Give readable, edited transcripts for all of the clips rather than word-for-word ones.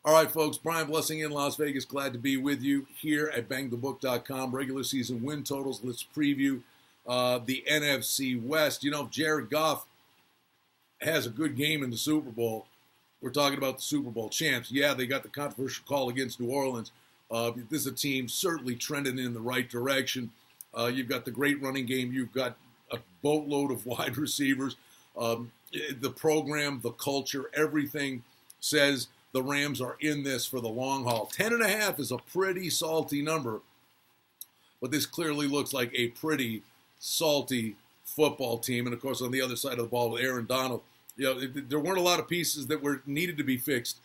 All right, folks, Brian Blessing in Las Vegas. Glad to be with you here at bangthebook.com. Regular season win totals. Let's preview the NFC West. You know, if Jared Goff has a good game in the Super Bowl, we're talking about the Super Bowl champs. Yeah, they got the controversial call against New Orleans. This is a team certainly trending in the right direction. You've got the great running game. You've got a boatload of wide receivers. The program, the culture, everything says the Rams are in this for the long haul. 10.5 is a pretty salty number, but this clearly looks like a pretty salty football team. And, of course, on the other side of the ball with Aaron Donald, you know, there weren't a lot of pieces that were needed to be fixed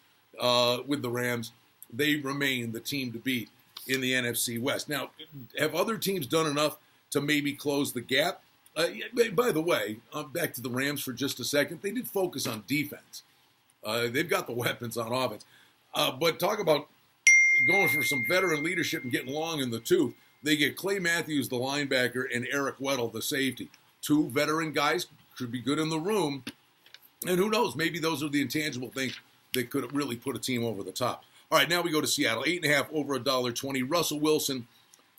with the Rams. They remain the team to beat in the NFC West. Now, have other teams done enough to maybe close the gap? By the way, back to the Rams for just a second. They did focus on defense. They've got the weapons on offense. But talk about going for some veteran leadership and getting long in the tooth. They get Clay Matthews, the linebacker, and Eric Weddle, the safety. Two veteran guys should be good in the room. And who knows, maybe those are the intangible things that could really put a team over the top. All right, now we go to Seattle. 8.5 over $1.20. Russell Wilson,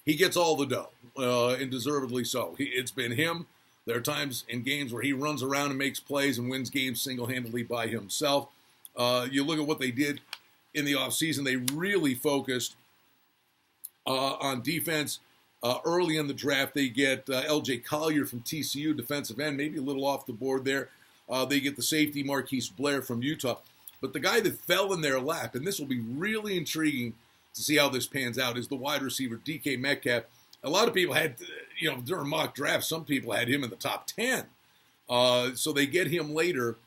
he gets all the dough, and deservedly so. It's been him. There are times in games where he runs around and makes plays and wins games single-handedly by himself. You look at what they did in the offseason. They really focused on defense. Early in the draft, they get L.J. Collier from TCU, defensive end, maybe a little off the board there. They get the safety Marquise Blair from Utah. But the guy that fell in their lap, and this will be really intriguing to see how this pans out, is the wide receiver DK Metcalf. A lot of people had, during mock drafts, some people had him in the top 10. So they get him later.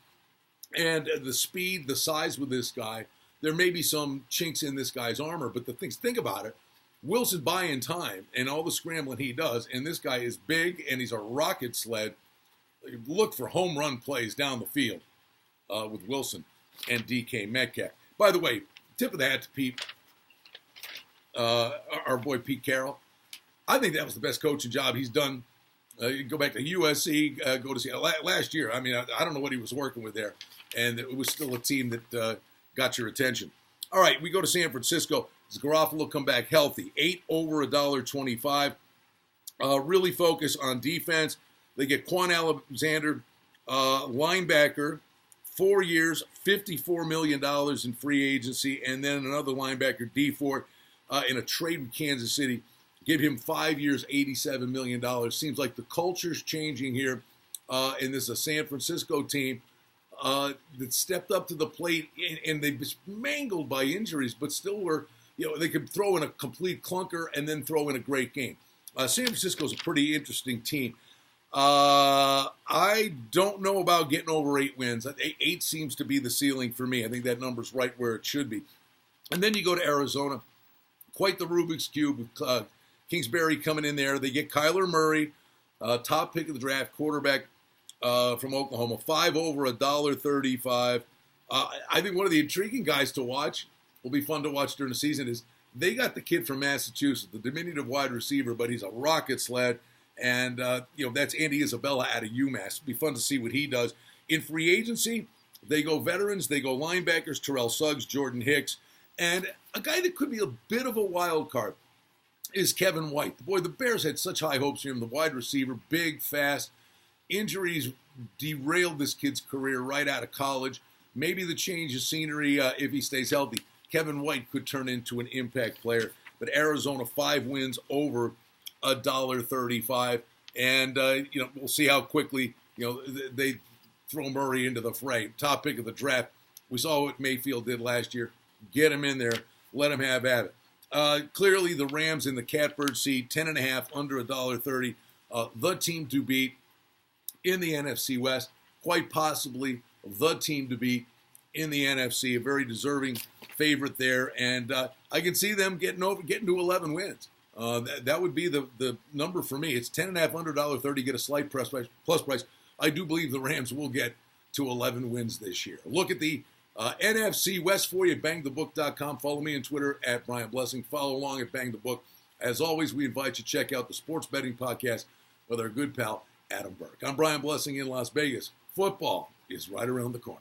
And the speed, the size with this guy, there may be some chinks in this guy's armor. But think about it. Wilson buying time and all the scrambling he does, and this guy is big and he's a rocket sled. Look for home run plays down the field with Wilson and DK Metcalf. By the way, tip of the hat to Pete, our boy Pete Carroll. I think that was the best coaching job he's done. You go back to USC, go to Seattle. Last year, I mean, I don't know what he was working with there, and it was still a team that got your attention. All right, we go to San Francisco. Does Garoppolo come back healthy? 8 over $1.25. Really focus on defense. They get Quan Alexander, linebacker, 4 years, $54 million in free agency, and then another linebacker, D Ford, in a trade with Kansas City. Give him 5 years, $87 million. Seems like the culture's changing here. And this is a San Francisco team that stepped up to the plate, and they've been mangled by injuries, but still were, they could throw in a complete clunker and then throw in a great game. San Francisco's a pretty interesting team. I don't know about getting over 8 wins. 8 seems to be the ceiling for me. I think that number's right where it should be. And then you go to Arizona. Quite the Rubik's Cube with Kingsbury coming in there. They get Kyler Murray, top pick of the draft, quarterback from Oklahoma, 5 over $1.35. I think one of the intriguing guys to watch, will be fun to watch during the season, is they got the kid from Massachusetts, the diminutive wide receiver, but he's a rocket sled. And, that's Andy Isabella out of UMass. It'll be fun to see what he does. In free agency, they go veterans, they go linebackers, Terrell Suggs, Jordan Hicks, and a guy that could be a bit of a wild card is Kevin White. Boy, the Bears had such high hopes for him, the wide receiver, big, fast. Injuries derailed this kid's career right out of college. Maybe the change of scenery, if he stays healthy, Kevin White could turn into an impact player. But Arizona, 5 wins over $1.35. And, we'll see how quickly, they throw Murray into the fray. Top pick of the draft. We saw what Mayfield did last year. Get him in there. Let him have at it. Clearly, the Rams in the catbird seat, 10.5 under $1.30. The team to beat in the NFC West. Quite possibly the team to beat in the NFC. A very deserving favorite there. And I can see them getting to 11 wins. That would be the number for me. It's 10.5 under $1.30. Get a slight plus price. I do believe the Rams will get to 11 wins this year. Look at the NFC West for you at bangthebook.com. Follow me on Twitter at Brian Blessing. Follow along at Bang the Book. As always, we invite you to check out the Sports Betting Podcast with our good pal, Adam Burke. I'm Brian Blessing in Las Vegas. Football is right around the corner.